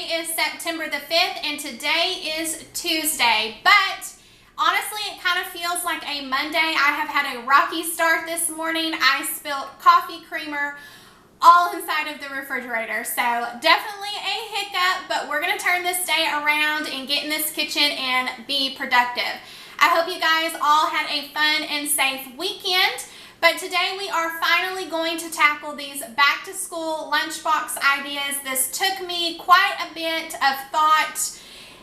is September the 5th and today is Tuesday, but honestly it kind of feels like a Monday. I have had a rocky start this morning. I spilled coffee creamer all inside of the refrigerator, so definitely a hiccup, but we're going to turn this day around and get in this kitchen and be productive. I hope you guys all had a fun and safe weekend. But today we are finally going to tackle these back to school lunchbox ideas. This took me quite a bit of thought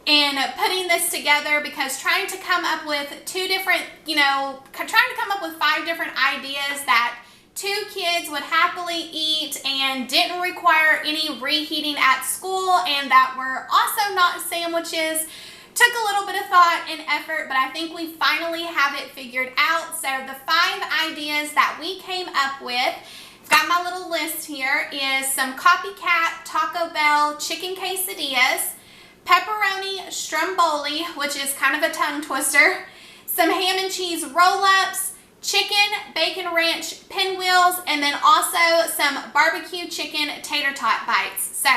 in putting this together because trying to come up with come up with 5 different ideas that 2 kids would happily eat and didn't require any reheating at school and that were also not sandwiches took a little bit of thought and effort, but I think we finally have it figured out. So the 5 ideas that we came up with, got my little list here, is some copycat Taco Bell chicken quesadillas, pepperoni Stromboli, which is kind of a tongue twister, some ham and cheese roll-ups, chicken bacon ranch pinwheels, and then also some barbecue chicken tater tot bites. So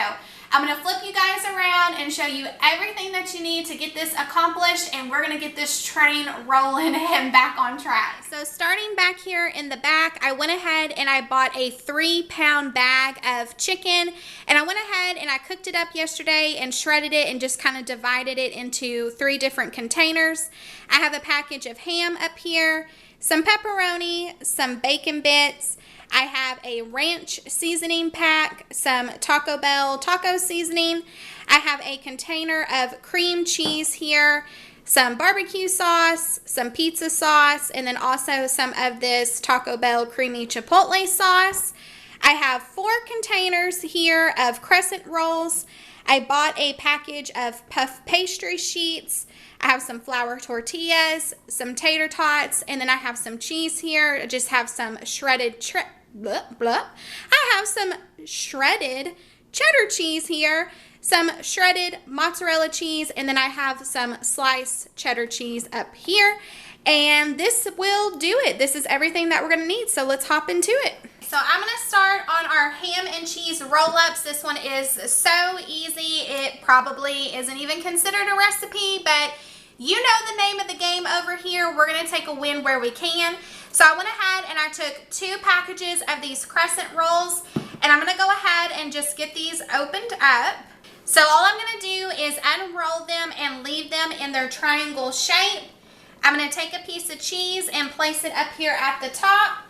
I'm going to flip you guys around and show you everything that you need to get this accomplished, and we're going to get this train rolling and back on track. So starting back here in the back, I went ahead and I bought a 3-pound bag of chicken, and I went ahead and I cooked it up yesterday and shredded it and just kind of divided it into 3 different containers. I have a package of ham up here, some pepperoni, some bacon bits. I have a ranch seasoning pack, some Taco Bell taco seasoning. I have a container of cream cheese here, some barbecue sauce, some pizza sauce, and then also some of this Taco Bell creamy chipotle sauce. I have 4 containers here of crescent rolls. I bought a package of puff pastry sheets. I have some flour tortillas, some tater tots, and then I have some cheese here. I just have some shredded I have some shredded cheddar cheese here, some shredded mozzarella cheese, and then I have some sliced cheddar cheese up here. And this will do it. This is everything that we're going to need, so let's hop into it. So I'm going to start on our ham and cheese roll-ups. This one is so easy, it probably isn't even considered a recipe, but you know the name of the game over here. We're going to take a win where we can. So I went ahead and I took 2 packages of these crescent rolls, and I'm going to go ahead and just get these opened up. So all I'm going to do is unroll them and leave them in their triangle shape. I'm going to take a piece of cheese and place it up here at the top,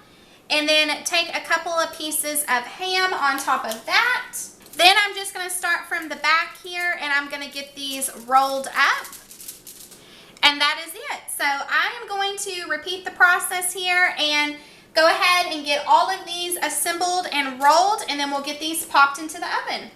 and then take a couple of pieces of ham on top of that. Then I'm just going to start from the back here, and I'm going to get these rolled up. And that is it. So I am going to repeat the process here and go ahead and get all of these assembled and rolled, and then we'll get these popped into the oven.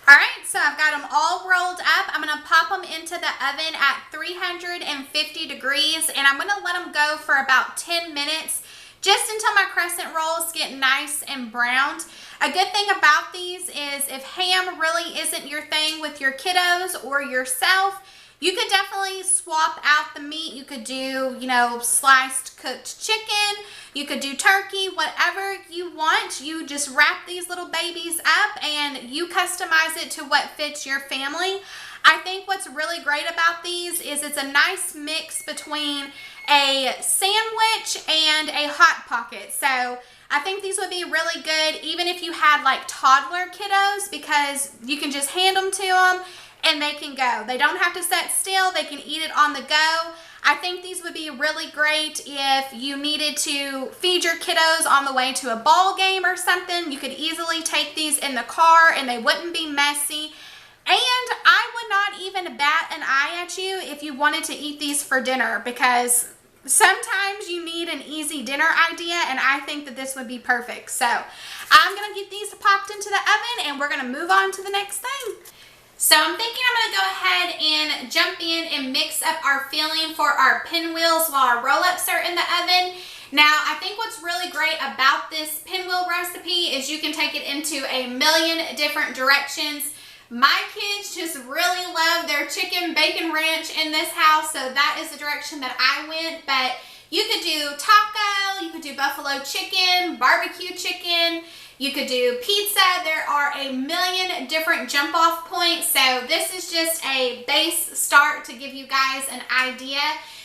Alright, so I've got them all rolled up. I'm going to pop them into the oven at 350 degrees, and I'm going to let them go for about 10 minutes, just until my crescent rolls get nice and browned. A good thing about these is if ham really isn't your thing with your kiddos or yourself, you could definitely swap out the meat. You could do, sliced cooked chicken. You could do turkey, whatever you want. You just wrap these little babies up and you customize it to what fits your family. I think what's really great about these is it's a nice mix between a sandwich and a Hot Pocket. So I think these would be really good even if you had like toddler kiddos, because you can just hand them to them and they can go. They don't have to sit still. They can eat it on the go. I think these would be really great if you needed to feed your kiddos on the way to a ball game or something. You could easily take these in the car and they wouldn't be messy. And I would not even bat an eye at you if you wanted to eat these for dinner, because sometimes you need an easy dinner idea, and I think that this would be perfect. So I'm going to get these popped into the oven and we're going to move on to the next thing. So I'm thinking I'm going to go ahead and jump in and mix up our filling for our pinwheels while our roll-ups are in the oven. Now, I think what's really great about this pinwheel recipe is you can take it into a million different directions. My kids just really love their chicken bacon ranch in this house, so that is the direction that I went. But you could do taco, you could do buffalo chicken, barbecue chicken. You could do pizza. There are a million different jump off points. So this is just a base start to give you guys an idea.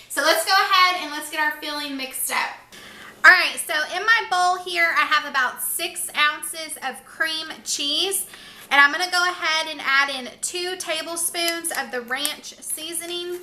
So let's go ahead and let's get our filling mixed up. All right, so in my bowl here, I have about 6 ounces of cream cheese. And I'm gonna go ahead and add in 2 tablespoons of the ranch seasoning.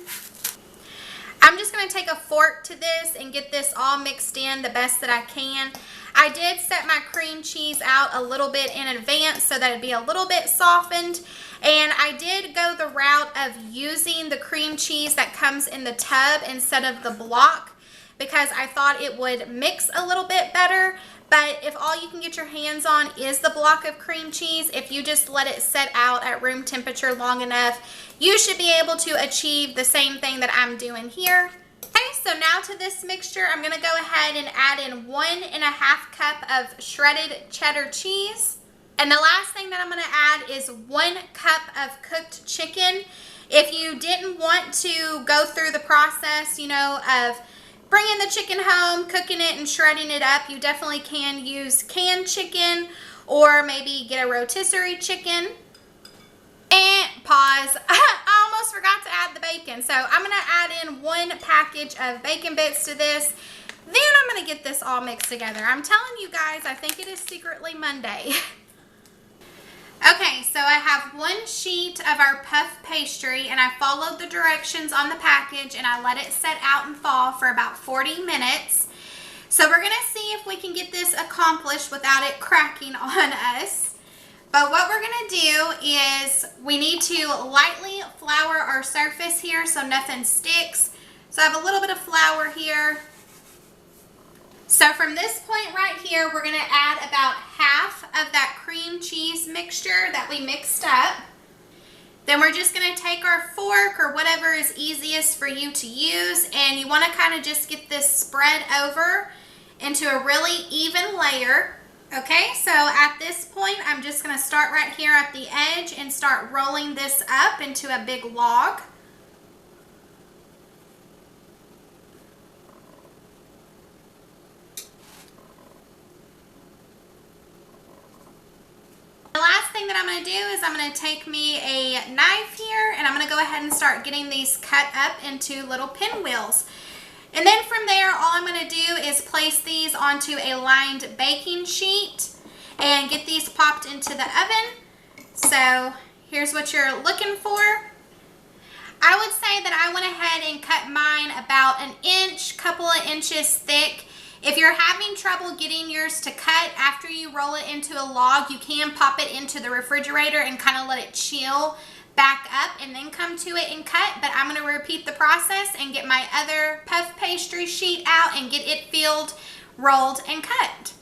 I'm just gonna take a fork to this and get this all mixed in the best that I can. I did set my cream cheese out a little bit in advance so that it'd be a little bit softened. And I did go the route of using the cream cheese that comes in the tub instead of the block because I thought it would mix a little bit better. But if all you can get your hands on is the block of cream cheese, if you just let it set out at room temperature long enough, you should be able to achieve the same thing that I'm doing here. Okay, so now to this mixture, I'm going to go ahead and add in 1½ cup of shredded cheddar cheese. And the last thing that I'm going to add is 1 cup of cooked chicken. If you didn't want to go through the process, you know, of bringing the chicken home, cooking it, and shredding it up, you definitely can use canned chicken or maybe get a rotisserie chicken. And pause. I almost forgot to add the bacon. So I'm going to add in 1 package of bacon bits to this. Then I'm going to get this all mixed together. I'm telling you guys, I think it is secretly Monday. Okay, so I have 1 sheet of our puff pastry and I followed the directions on the package and I let it set out and thaw for about 40 minutes. So we're going to see if we can get this accomplished without it cracking on us. But what we're going to do is we need to lightly flour our surface here so nothing sticks. So I have a little bit of flour here. So from this point right here, we're going to add about half of that cream cheese mixture that we mixed up. Then we're just going to take our fork or whatever is easiest for you to use, and you want to kind of just get this spread over into a really even layer. Okay, so at this point, I'm just going to start right here at the edge and start rolling this up into a big log. The last thing that I'm going to do is I'm going to take me a knife here and I'm going to go ahead and start getting these cut up into little pinwheels. And then from there, all I'm going to do is place these onto a lined baking sheet and get these popped into the oven. So here's what you're looking for. I would say that I went ahead and cut mine about 1 inch, couple of inches thick. If you're having trouble getting yours to cut after you roll it into a log, you can pop it into the refrigerator and kind of let it chill back up and then come to it and cut. But I'm going to repeat the process and get my other puff pastry sheet out and get it filled, rolled, and cut.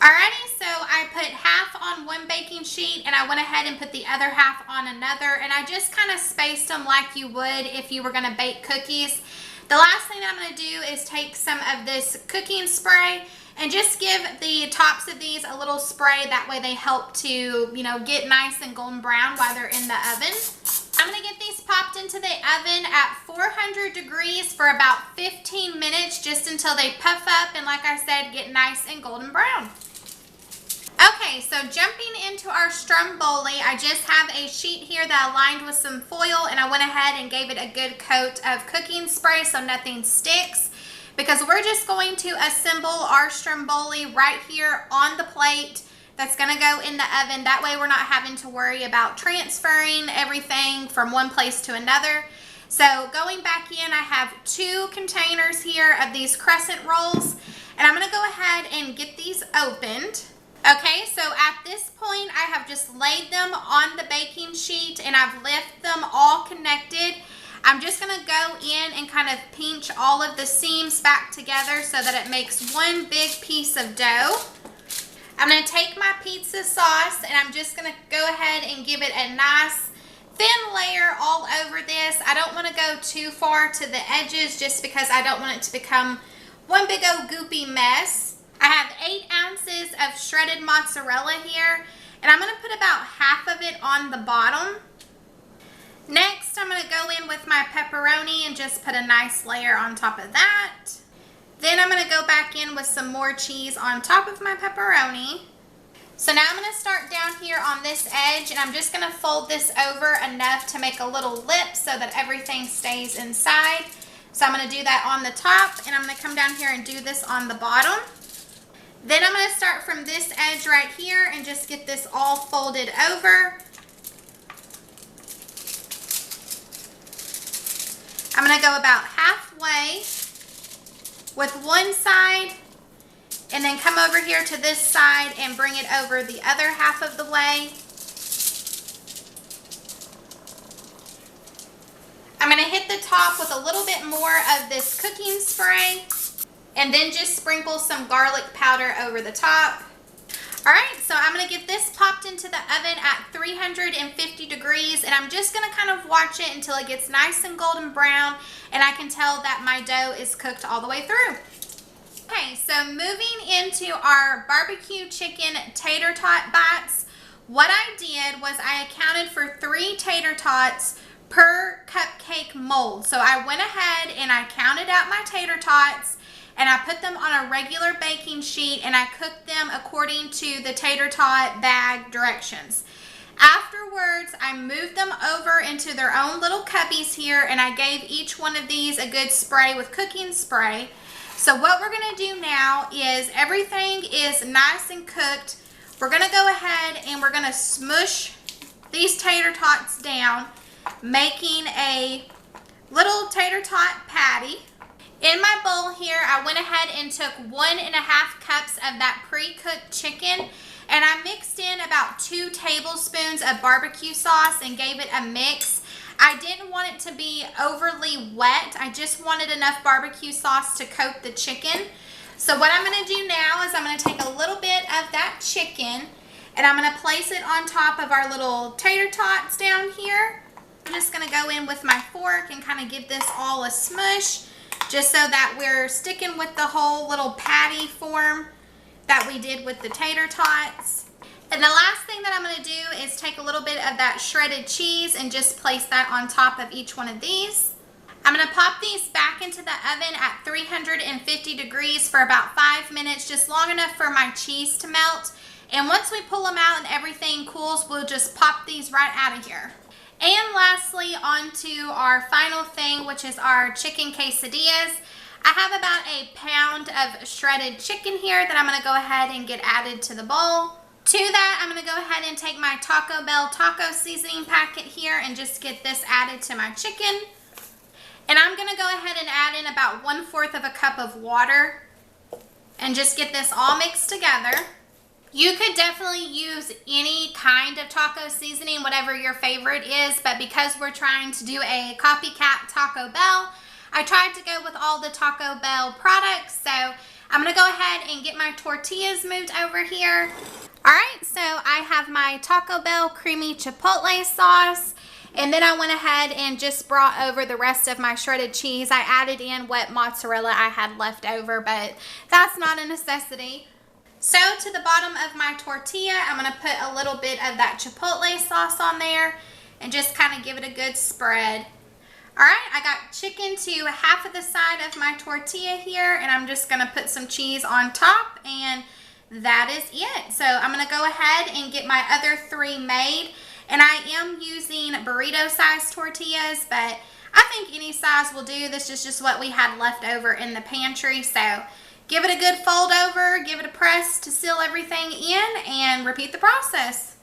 Alrighty, so I put half on 1 baking sheet and I went ahead and put the other half on another, and I just kind of spaced them like you would if you were going to bake cookies. The last thing that I'm going to do is take some of this cooking spray and just give the tops of these a little spray. That way they help to, you know, get nice and golden brown while they're in the oven. I'm going to get these popped into the oven at 400 degrees for about 15 minutes, just until they puff up and, like I said, get nice and golden brown. Okay, so jumping into our Stromboli, I just have a sheet here that I lined with some foil, and I went ahead and gave it a good coat of cooking spray so nothing sticks, because we're just going to assemble our Stromboli right here on the plate that's going to go in the oven. That way we're not having to worry about transferring everything from one place to another. So going back in, I have 2 containers here of these crescent rolls, and I'm going to go ahead and get these opened. Okay, so at this point, I have just laid them on the baking sheet and I've left them all connected. I'm just going to go in and kind of pinch all of the seams back together so that it makes one big piece of dough. I'm going to take my pizza sauce and I'm just going to go ahead and give it a nice thin layer all over this. I don't want to go too far to the edges just because I don't want it to become one big old goopy mess. I have 8 ounces of shredded mozzarella here, and I'm going to put about half of it on the bottom. Next, I'm going to go in with my pepperoni and just put a nice layer on top of that. Then I'm going to go back in with some more cheese on top of my pepperoni. So now I'm going to start down here on this edge, and I'm just going to fold this over enough to make a little lip so that everything stays inside. So I'm going to do that on the top, and I'm going to come down here and do this on the bottom. Then I'm going to start from this edge right here and just get this all folded over. I'm going to go about halfway with one side, and then come over here to this side and bring it over the other half of the way. I'm going to hit the top with a little bit more of this cooking spray, and then just sprinkle some garlic powder over the top. Alright, so I'm going to get this popped into the oven at 350 degrees, and I'm just going to kind of watch it until it gets nice and golden brown, and I can tell that my dough is cooked all the way through. Okay, so moving into our barbecue chicken tater tot bites, what I did was I accounted for 3 tater tots per cupcake mold. So I went ahead and I counted out my tater tots, and I put them on a regular baking sheet, and I cooked them according to the tater tot bag directions. Afterwards, I moved them over into their own little cubbies here, and I gave each one of these a good spray with cooking spray. So what we're going to do now is everything is nice and cooked. We're going to go ahead and we're going to smush these tater tots down, making a little tater tot patty. In my bowl here, I went ahead and took 1.5 cups of that pre-cooked chicken, and I mixed in about 2 tablespoons of barbecue sauce and gave it a mix. I didn't want it to be overly wet. I just wanted enough barbecue sauce to coat the chicken. So what I'm going to do now is I'm going to take a little bit of that chicken, and I'm going to place it on top of our little tater tots down here. I'm just going to go in with my fork and kind of give this all a smush, just so that we're sticking with the whole little patty form that we did with the tater tots. And the last thing that I'm going to do is take a little bit of that shredded cheese and just place that on top of each one of these. I'm going to pop these back into the oven at 350 degrees for about 5 minutes, just long enough for my cheese to melt. And once we pull them out and everything cools, we'll just pop these right out of here. And lastly, on to our final thing, which is our chicken quesadillas. I have about a pound of shredded chicken here that I'm going to go ahead and get added to the bowl. To that, I'm going to go ahead and take my Taco Bell taco seasoning packet here and just get this added to my chicken. And I'm going to go ahead and add in about 1/4 of a cup of water and just get this all mixed together. You could definitely use any kind of taco seasoning, whatever your favorite is, but because we're trying to do a copycat Taco Bell, I tried to go with all the Taco Bell products. So I'm going to go ahead and get my tortillas moved over here. Alright, so I have my Taco Bell creamy chipotle sauce, and then I went ahead and just brought over the rest of my shredded cheese. I added in what mozzarella I had left over, but that's not a necessity. So to the bottom of my tortilla, I'm going to put a little bit of that chipotle sauce on there and just kind of give it a good spread. Alright, I got chicken to half of the side of my tortilla here, and I'm just going to put some cheese on top, and that is it. So I'm going to go ahead and get my other 3 made, and I am using burrito size tortillas, but I think any size will do. This is just what we had left over in the pantry. So give it a good fold over, give it a press to seal everything in, and repeat the process.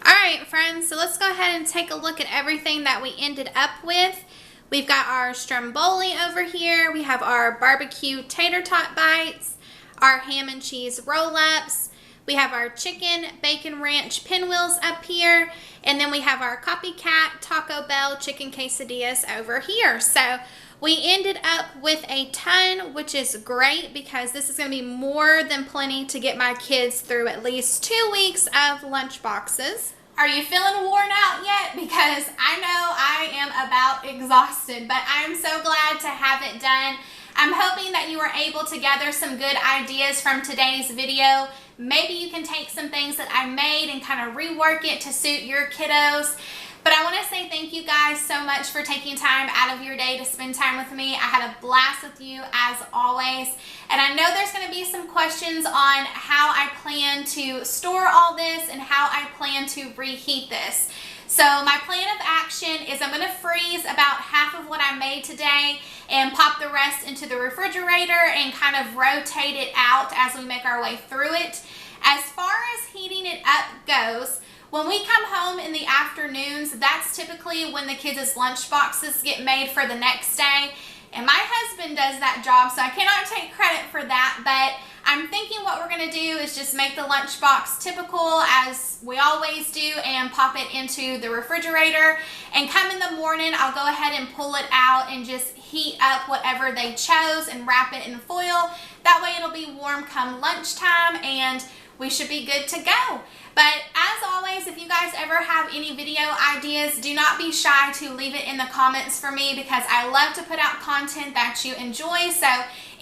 Alright friends, so let's go ahead and take a look at everything that we ended up with. We've got our Stromboli over here, we have our barbecue tater tot bites, our ham and cheese roll-ups, we have our chicken bacon ranch pinwheels up here, and then we have our copycat Taco Bell chicken quesadillas over here. So we ended up with a ton, which is great because this is going to be more than plenty to get my kids through at least 2 weeks of lunch boxes. Are you feeling worn out yet? Because I know I am about exhausted, but I am so glad to have it done. I'm hoping that you were able to gather some good ideas from today's video. Maybe you can take some things that I made and kind of rework it to suit your kiddos. But I want to say thank you you guys so much for taking time out of your day to spend time with me. I had a blast with you as always. And I know there's going to be some questions on how I plan to store all this and how I plan to reheat this. So my plan of action is I'm going to freeze about half of what I made today and pop the rest into the refrigerator and kind of rotate it out as we make our way through it. As far as heating it up goes, when we come home in the afternoons, that's typically when the kids' lunch boxes get made for the next day. And my husband does that job, so I cannot take credit for that, but I'm thinking what we're going to do is just make the lunchbox typical as we always do and pop it into the refrigerator. And come in the morning, I'll go ahead and pull it out and just heat up whatever they chose and wrap it in foil. That way it'll be warm come lunchtime and we should be good to go. But as always, if you guys ever have any video ideas, do not be shy to leave it in the comments for me because I love to put out content that you enjoy. So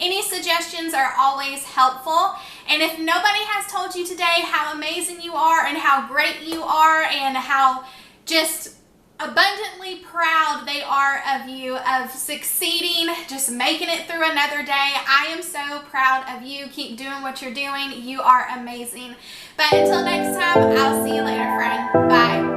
any suggestions are always helpful. And if nobody has told you today how amazing you are and how great you are and how just abundantly proud they are of you, of succeeding, just making it through another day. I am so proud of you. Keep doing what you're doing. You are amazing. But until next time, I'll see you later, friend. Bye.